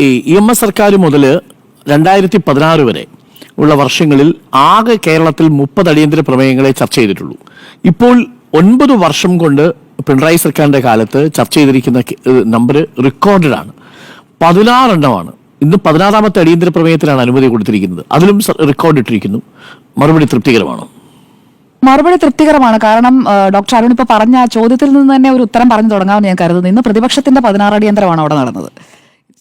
EMS സർക്കാർ മുതൽ 2016 വരെ ഉള്ള വർഷങ്ങളിൽ ആകെ കേരളത്തിൽ 30 അടിയന്തര പ്രമേയങ്ങളെ ചർച്ച ചെയ്തിട്ടുള്ളൂ. ഇപ്പോൾ 9 വർഷം കൊണ്ട് പിണറായി സർക്കാരിന്റെ കാലത്ത് ചർച്ച ചെയ്തിരിക്കുന്ന നമ്പർ റെക്കോർഡഡ് ആണ്. 16 എണ്ണമാണ്. ഇന്ന് 16ാമത്തെ അടിയന്തര പ്രമേയത്തിനാണ് അനുമതി കൊടുത്തിരിക്കുന്നത്. അതിലും റെക്കോർഡ് ഇട്ടിരിക്കുന്നു. മറുപടി തൃപ്തികരമാണോ? മറുപടി തൃപ്തികരമാണ്. കാരണം ഡോക്ടർ അരുൺ ഇപ്പൊ പറഞ്ഞ ചോദ്യത്തിൽ നിന്ന് തന്നെ ഒരു ഉത്തരം പറഞ്ഞു തുടങ്ങാമെന്ന് ഞാൻ കരുതുന്നു. ഇന്ന് പ്രതിപക്ഷത്തിന്റെ 16 അടിയന്തരമാണ് അവിടെ നടന്നത്.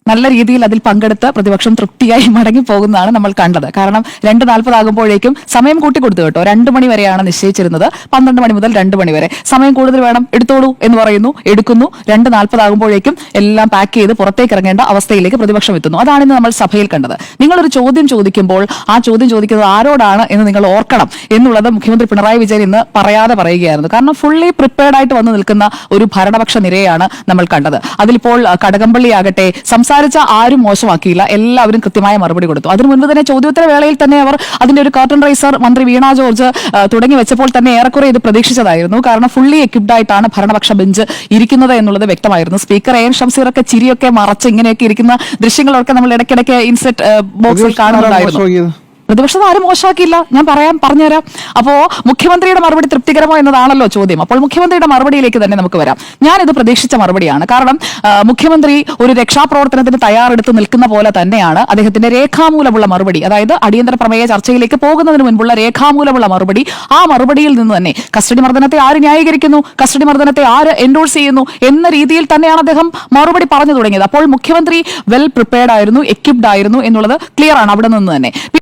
നല്ല രീതിയിൽ അതിൽ പങ്കെടുത്ത് പ്രതിപക്ഷം തൃപ്തിയായി മടങ്ങി പോകുന്നതാണ് നമ്മൾ കണ്ടത്. കാരണം 2:40 ആകുമ്പോഴേക്കും സമയം കൂട്ടിക്കൊടുത്തു കേട്ടോ. 2 മണി വരെയാണ് നിശ്ചയിച്ചിരുന്നത്. 12 മണി മുതൽ 2 മണി വരെ സമയം കൂടുതൽ വേണം, എടുത്തോളൂ എന്ന് പറയുന്നു, എടുക്കുന്നു. 2:40 ആകുമ്പോഴേക്കും എല്ലാം പാക്ക് ചെയ്ത് പുറത്തേക്ക് ഇറങ്ങേണ്ട അവസ്ഥയിലേക്ക് പ്രതിപക്ഷം എത്തുന്നു. അതാണ് ഇന്ന് നമ്മൾ സഭയിൽ കണ്ടത്. നിങ്ങളൊരു ചോദ്യം ചോദിക്കുമ്പോൾ ആ ചോദ്യം ചോദിക്കുന്നത് ആരോടാണ് എന്ന് നിങ്ങൾ ഓർക്കണം എന്നുള്ളത് മുഖ്യമന്ത്രി പിണറായി വിജയൻ ഇന്ന് പറയാതെ പറയുകയായിരുന്നു. കാരണം ഫുള്ളി പ്രിപ്പയർഡ് ആയിട്ട് വന്ന് നിൽക്കുന്ന ഒരു ഭരണപക്ഷ നിരയാണ് നമ്മൾ കണ്ടത്. അതിലിപ്പോൾ കടകംപള്ളി ആകട്ടെ സംസാരിച്ച ആരും മോശമാക്കിയില്ല, എല്ലാവരും കൃത്യമായ മറുപടി കൊടുത്തു. അതിനു മുൻപ് തന്നെ ചോദ്യോത്തര വേളയിൽ തന്നെ അവർ അതിന്റെ ഒരു കർട്ടൻ റൈസർ മന്ത്രി വീണ ജോർജ് തുടങ്ങി വെച്ചപ്പോൾ തന്നെ ഏറെക്കുറെ ഇത് പ്രതീക്ഷിച്ചതായിരുന്നു. കാരണം ഫുള്ളി എക്യുപ്ഡ് ആയിട്ടാണ് ഭരണപക്ഷ ബെഞ്ച് ഇരിക്കുന്നത് എന്നുള്ളത് വ്യക്തമായിരുന്നു. സ്പീക്കർ എൻ ഷംസീറൊക്കെ ചിരിയൊക്കെ മറച്ച് ഇങ്ങനെയൊക്കെ ഇരിക്കുന്ന ദൃശ്യങ്ങളൊക്കെ നമ്മൾ ഇടയ്ക്കിടയ്ക്ക് ഇൻസെറ്റ് ബോക്സിൽ കാണുന്നതായിരുന്നു. പ്രതിപക്ഷം ആരും മോശമാക്കിയില്ല. ഞാൻ പറഞ്ഞുതരാം. അപ്പോ മുഖ്യമന്ത്രിയുടെ മറുപടി തൃപ്തികരമോ എന്നതാണല്ലോ ചോദ്യം. അപ്പോൾ മുഖ്യമന്ത്രിയുടെ മറുപടിയിലേക്ക് തന്നെ നമുക്ക് വരാം. ഞാനിത് പ്രതീക്ഷിച്ച മറുപടിയാണ്. കാരണം മുഖ്യമന്ത്രി ഒരു രക്ഷാപ്രവർത്തനത്തിന് തയ്യാറെടുത്ത് നിൽക്കുന്ന പോലെ തന്നെയാണ് അദ്ദേഹത്തിന്റെ രേഖാമൂലമുള്ള മറുപടി. അതായത് അടിയന്തര പ്രമേയ ചർച്ചയിലേക്ക് പോകുന്നതിന് മുൻപുള്ള രേഖാമൂലമുള്ള മറുപടി. ആ മറുപടിയിൽ നിന്ന് തന്നെ കസ്റ്റഡി മർദ്ദനത്തെ ആര് ന്യായീകരിക്കുന്നു, കസ്റ്റഡി മർദ്ദനത്തെ ആര് എൻഡോഴ്സ് ചെയ്യുന്നു എന്ന രീതിയിൽ തന്നെയാണ് അദ്ദേഹം മറുപടി പറഞ്ഞു തുടങ്ങിയത്. അപ്പോൾ മുഖ്യമന്ത്രി വെൽ പ്രിപ്പയർഡ് ആയിരുന്നു, എക്യുപ്ഡ് ആയിരുന്നു എന്നുള്ളത് ക്ലിയർ ആണ് അവിടെ നിന്ന് തന്നെ.